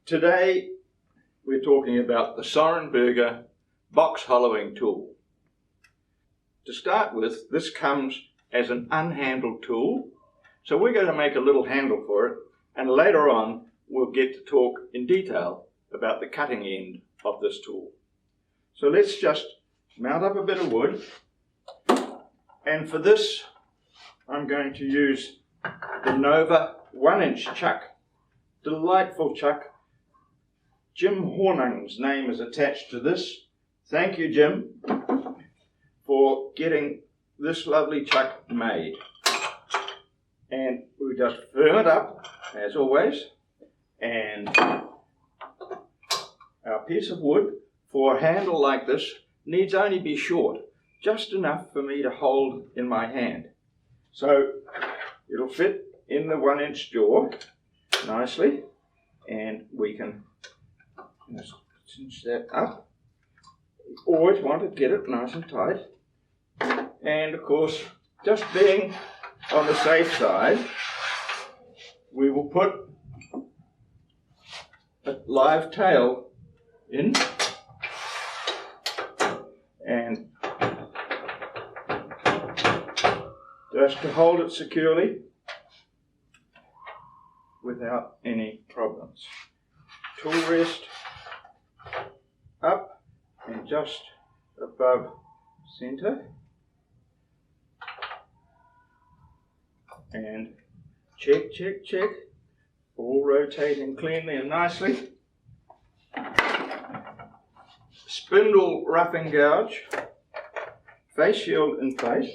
Today we're talking about the Soren Berger box hollowing tool. To start with, this comes as an unhandled tool, so we're going to make a little handle for it, and later on we'll get to talk in detail about the cutting end of this tool. So let's just mount up a bit of wood, and for this I'm going to use the Nova 1-inch chuck. Delightful chuck. Jim Hornung's name is attached to this. Thank you, Jim, for getting this lovely chuck made. And we just firm it up, as always, and our piece of wood for a handle like this needs only be short, just enough for me to hold in my hand. So it'll fit in the 1-inch jaw nicely, and we can just cinch that up. You always want to get it nice and tight. And of course, just being on the safe side, we will put a live tail in and just to hold it securely without any problems. Tool rest up and just above center, and check, check, check, all rotating cleanly and nicely. Spindle roughing gouge, face shield in place.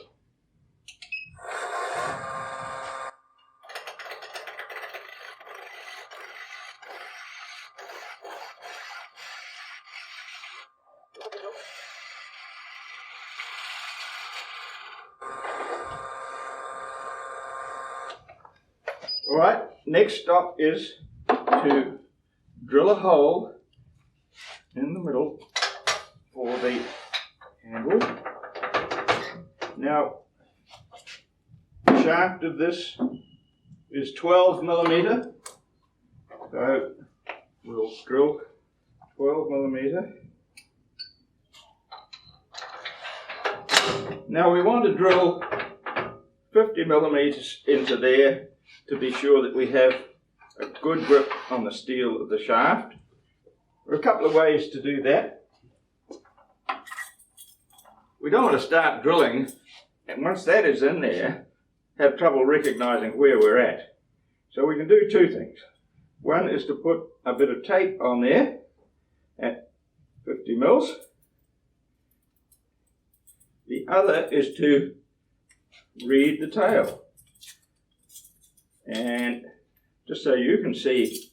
Alright, next stop is to drill a hole in the middle for the handle. Now, the shaft of this is 12mm, so we'll drill 12mm. Now we want to drill 50mm into there to be sure that we have a good grip on the steel of the shaft. There are a couple of ways to do that. We don't want to start drilling, and once that is in there, have trouble recognizing where we're at. So we can do two things. One is to put a bit of tape on there at 50 mils. The other is to read the tail. And just so you can see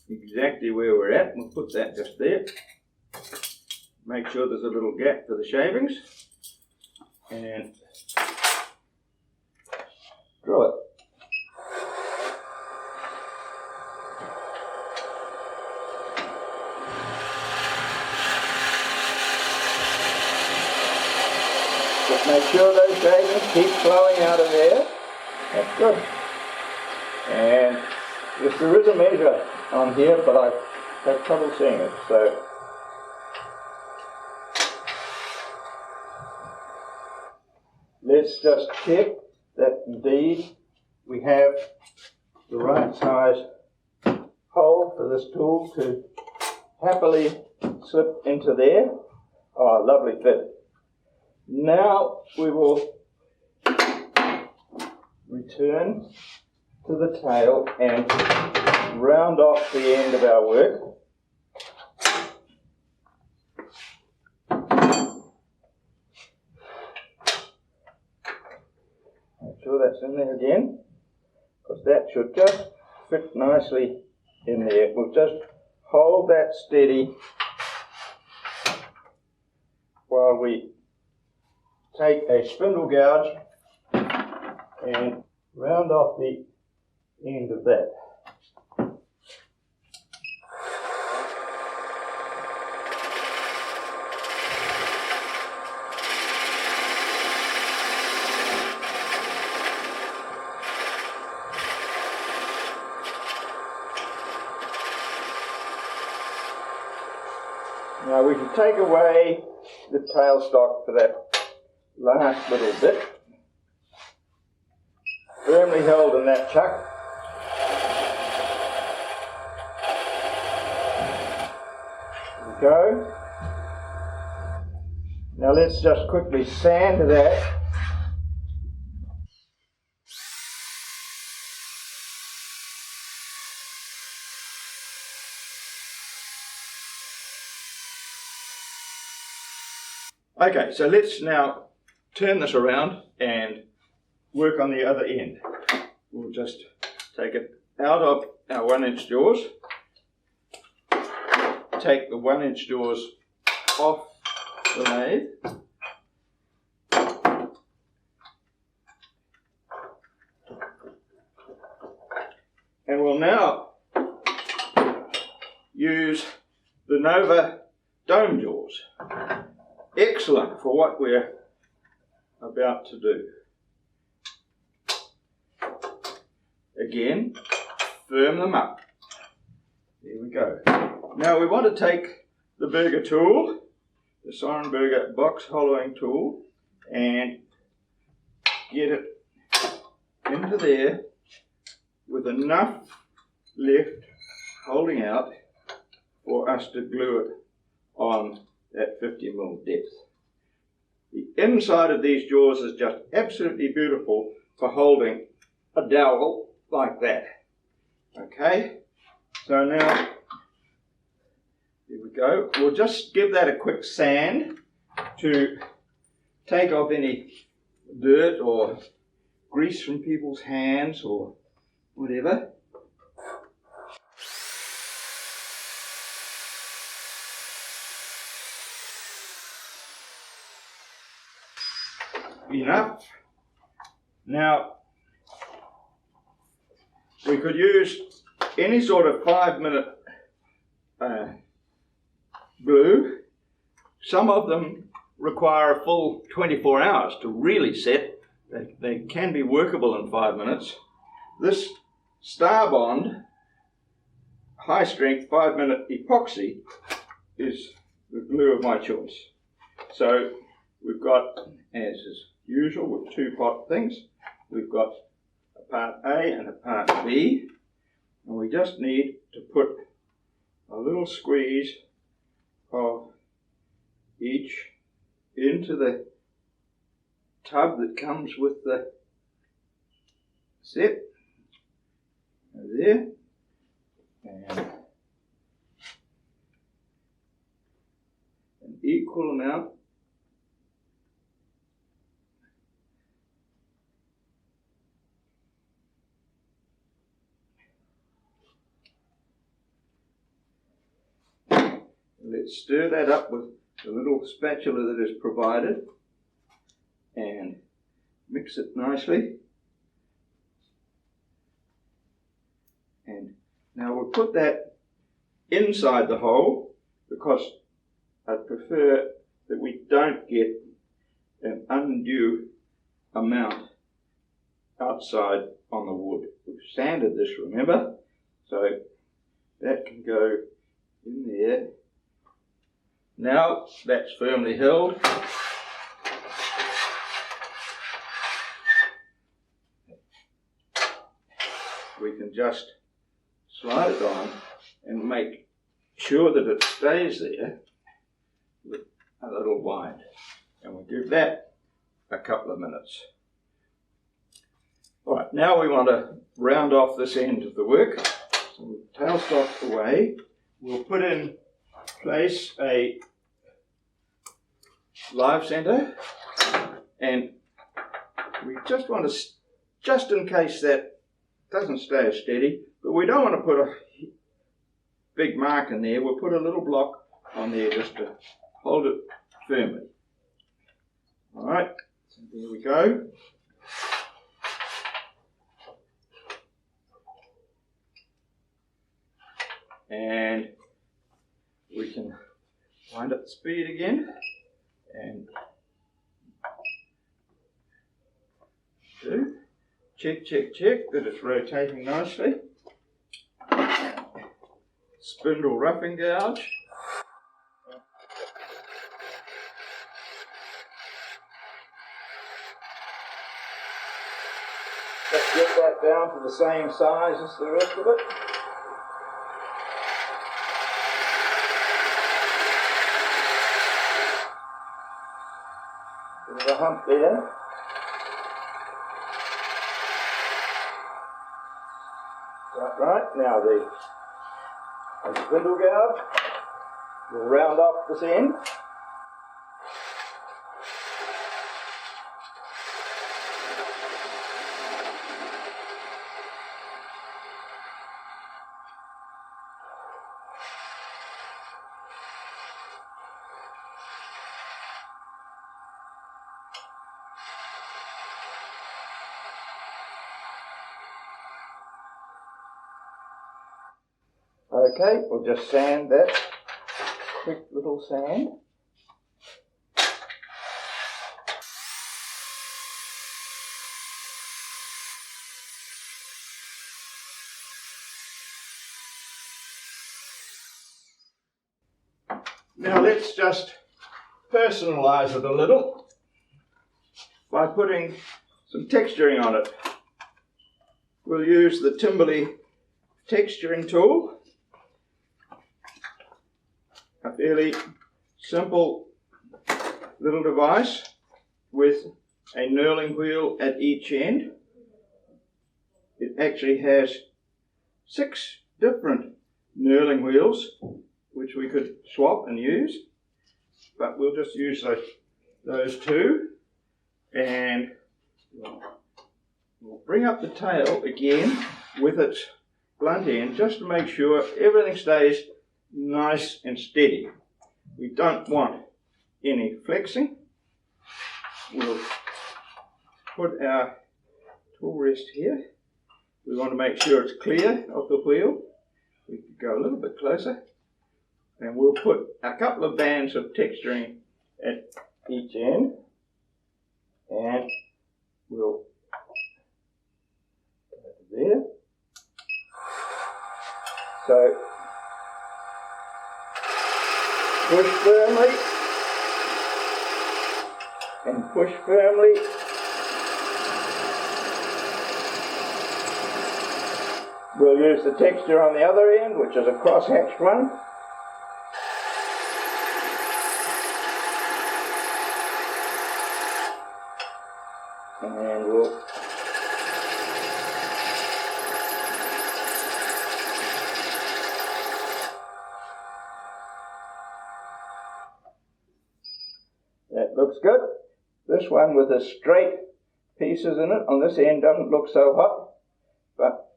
exactly where we're at, we'll put that just there. Make sure there's a little gap for the shavings, and drill it. Just make sure those shavings keep flowing out of there. That's good. And yes, there is a measure on here, but I have trouble seeing it, so let's just check that indeed we have the right size hole for this tool to happily slip into there. Oh, lovely fit. Now we will return to the tail and round off the end of our work. Make sure that's in there again, because that should just fit nicely in there. We'll just hold that steady while we take a spindle gouge and round off the end of that. Now we can take away the tailstock for that last little bit. Firmly held in that chuck. There we go. Now let's just quickly sand that. Okay, so let's now turn this around and work on the other end. We'll just take it out of our 1-inch jaws, take the 1-inch jaws off the lathe, and we'll now use the Nova dome jaws. Excellent for what we're about to do. Again, firm them up. There we go. Now we want to take the Berger tool, the Soren Berger box hollowing tool, and get it into there with enough left holding out for us to glue it on at 50mm depth. The inside of these jaws is just absolutely beautiful for holding a dowel like that. Okay, so now, here we go. We'll just give that a quick sand to take off any dirt or grease from people's hands or whatever. Enough. Now we could use any sort of 5-minute glue. Some of them require a full 24 hours to really set. They can be workable in 5 minutes. This Star Bond high strength 5-minute epoxy is the glue of my choice. So we've got, as is usual with 2 pot things, we've got a part A and a part B, and we just need to put a little squeeze of each into the tub that comes with the set. There, and an equal amount let's stir that up with the little spatula that is provided and mix it nicely. And now we'll put that inside the hole because I prefer that we don't get an undue amount outside on the wood. We've sanded this, remember? So that can go in there. Now that's firmly held. We can just slide it on and make sure that it stays there with a little wind. And we'll give that a couple of minutes. All right, now we want to round off this end of the work. So we'll tailstock away. We'll put in place a live center, and we just want to, just in case that doesn't stay as steady, but we don't want to put a big mark in there. We'll put a little block on there just to hold it firmly. All right, so there we go. And we can wind up the speed again and do check that it's rotating nicely. Spindle roughing gouge. Let's get that down to the same size as the rest of it. There's a hump there. Right, now the spindle guard will round off this end. Okay, we'll just sand that, quick little sand. Now let's just personalise it a little by putting some texturing on it. We'll use the Timberley texturing tool. A fairly simple little device with a knurling wheel at each end. It actually has 6 different knurling wheels which we could swap and use, but we'll just use those 2, and we'll bring up the tail again with its blunt end just to make sure everything stays nice and steady. We don't want any flexing. We'll put our tool rest here. We want to make sure it's clear of the wheel. We can go a little bit closer, and we'll put a couple of bands of texturing at each end, and we'll go to there. So push firmly and push firmly. We'll use the texture on the other end, which is a cross-hatched one. And we'll that looks good. This one with the straight pieces in it on this end doesn't look so hot, but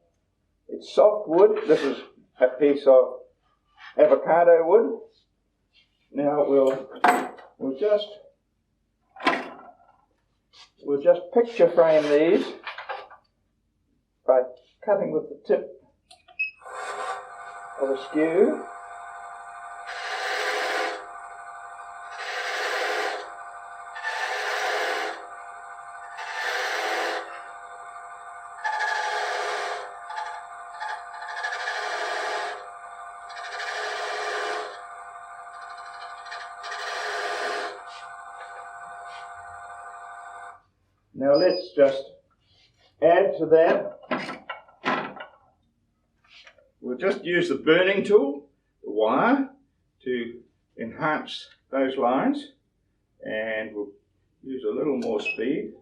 it's soft wood. This is a piece of avocado wood. Now we'll just picture frame these by cutting with the tip of a skew. Now let's just add to that. We'll just use the burning tool, the wire, to enhance those lines, and we'll use a little more speed.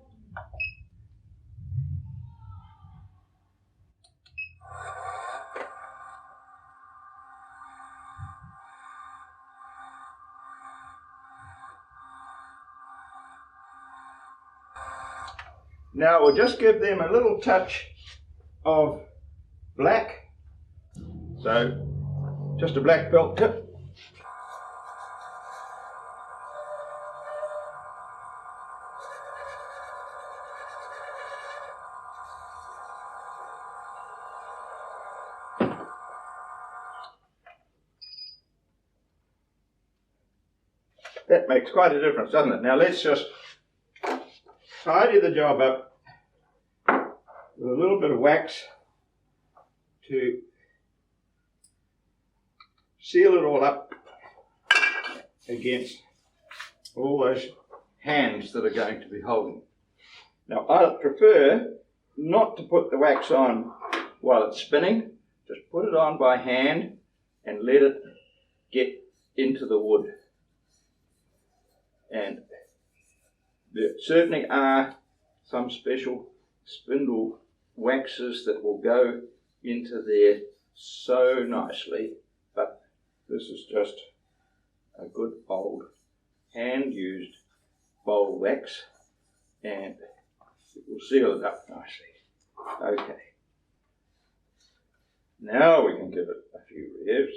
Now we'll just give them a little touch of black, so just a black felt tip. That makes quite a difference, doesn't it? Now let's just tidy the job up with a little bit of wax to seal it all up against all those hands that are going to be holding. Now I prefer not to put the wax on while it's spinning. Just put it on by hand and let it get into the wood. And there certainly are some special spindle waxes that will go into there so nicely, but this is just a good old hand-used bowl wax, and it will seal it up nicely. Okay. Now we can give it a few revs.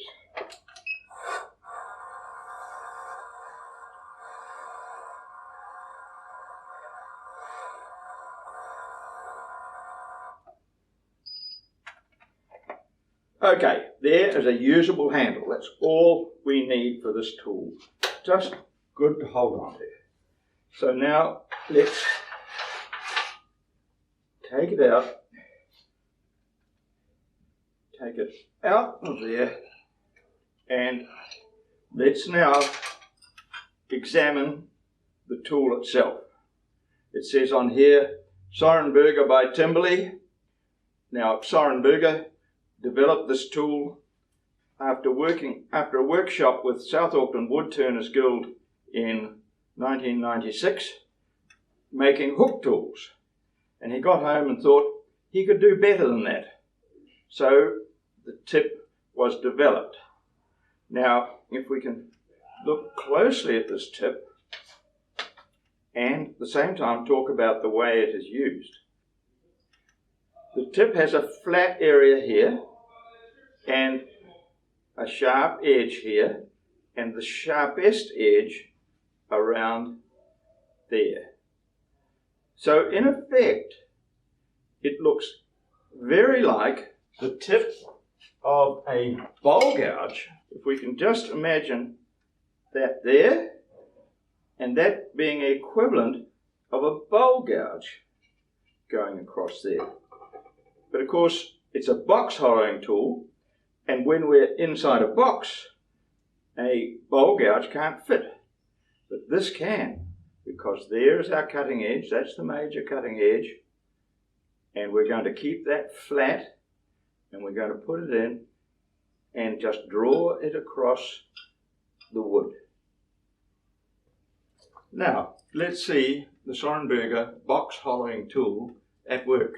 Okay, there is a usable handle. That's all we need for this tool. Just good to hold on to. So now let's take it out. Take it out of there, and let's now examine the tool itself. It says on here, Soren Berger by Timberley. Now, Soren Berger developed this tool after a workshop with South Auckland Woodturners Guild in 1996, making hook tools. And he got home and thought he could do better than that. So the tip was developed. Now, if we can look closely at this tip and at the same time talk about the way it is used. The tip has a flat area here and a sharp edge here, and the sharpest edge around there. So in effect, it looks very like the tip of a bowl gouge. If we can just imagine that there, and that being equivalent of a bowl gouge going across there. But of course, it's a box hollowing tool, and when we're inside a box, a bowl gouge can't fit. But this can, because there is our cutting edge, that's the major cutting edge, and we're going to keep that flat, and we're going to put it in and just draw it across the wood. Now, let's see the Soren Berger box hollowing tool at work.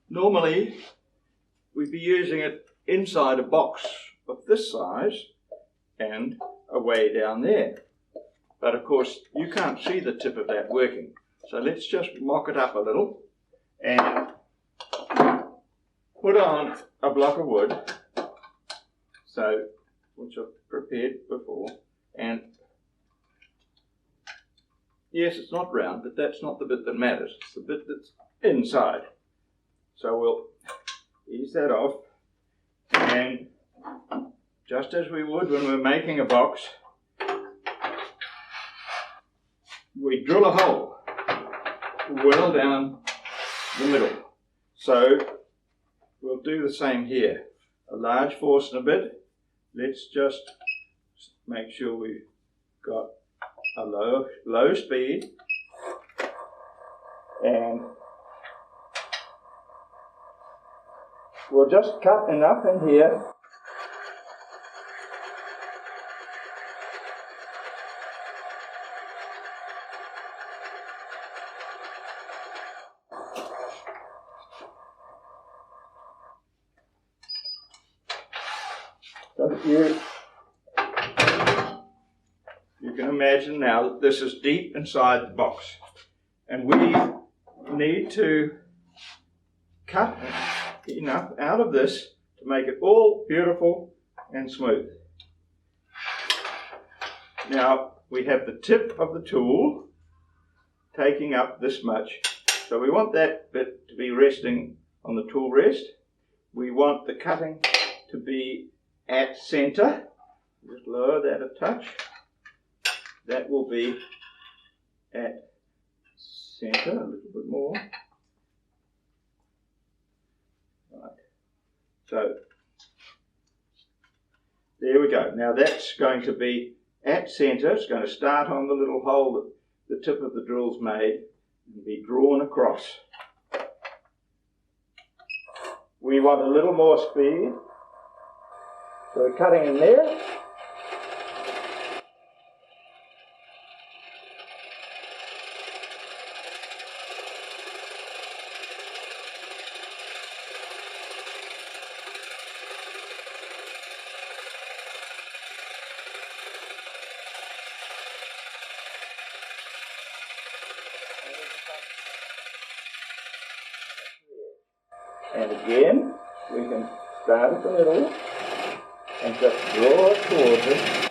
Normally, we'd be using it inside a box of this size and away down there. But of course, you can't see the tip of that working. So let's just mock it up a little and put on a block of wood, which I've prepared before, and yes, it's not round, but that's not the bit that matters. It's the bit that's inside. So we'll ease that off, and just as we would when we're making a box, we drill a hole well down the middle. So we'll do the same here. A large force and a bit. Let's just make sure we've got a low speed, and we'll just cut enough in here so that you can imagine now that this is deep inside the box, and we need to cut enough out of this to make it all beautiful and smooth. Now we have the tip of the tool taking up this much, so we want that bit to be resting on the tool rest. We want the cutting to be at center. Just lower that a touch. That will be at center, a little bit more. Right. So there we go. Now that's going to be at center. It's going to start on the little hole that the tip of the drill's made, and be drawn across. We want a little more speed, so we're cutting in there. And again, we can start at the middle and just draw it towards it.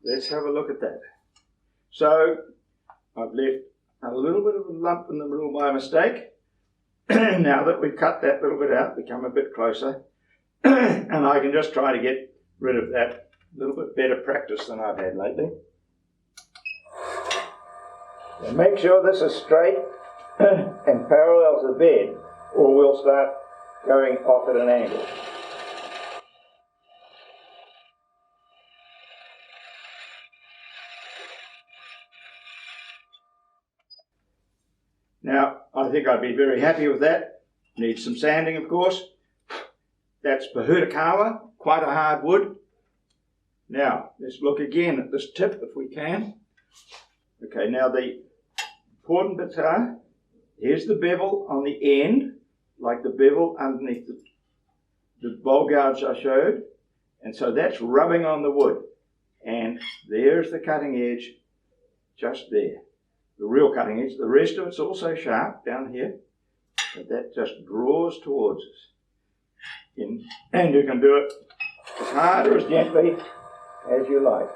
Let's have a look at that. So, I've left a little bit of a lump in the middle by mistake. Now that we've cut that little bit out, we come a bit closer, and I can just try to get rid of that little bit better practice than I've had lately. So make sure this is straight and parallel to the bed, or we'll start going off at an angle. Now, I think I'd be very happy with that. Needs some sanding, of course. That's Bahutakawa, quite a hard wood. Now, let's look again at this tip if we can. Okay, now the important bits are, here's the bevel on the end, like the bevel underneath the bowl gouge I showed. And so that's rubbing on the wood. And there's the cutting edge, just there. The real cutting edge. The rest of it's also sharp down here, but that just draws towards us. And you can do it as hard or as gently as you like.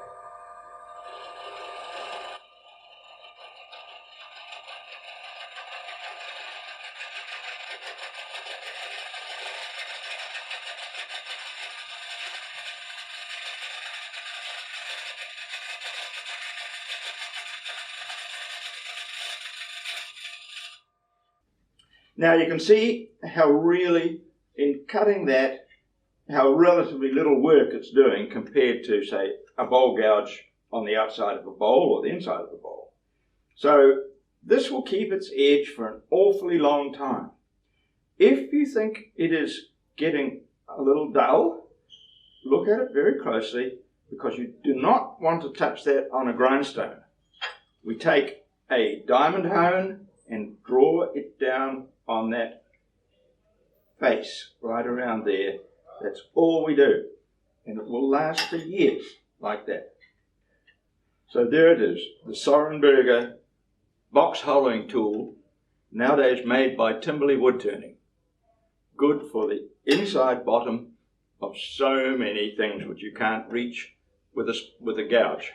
Now you can see how really, in cutting that, how relatively little work it's doing compared to, say, a bowl gouge on the outside of a bowl or the inside of a bowl. So this will keep its edge for an awfully long time. If you think it is getting a little dull, look at it very closely, because you do not want to touch that on a grindstone. We take a diamond hone and draw it down on that face, right around there. That's all we do. And it will last for years like that. So there it is, the Soren Berger box hollowing tool, nowadays made by Timberley Wood Turning. Good for the inside bottom of so many things which you can't reach with a gouge.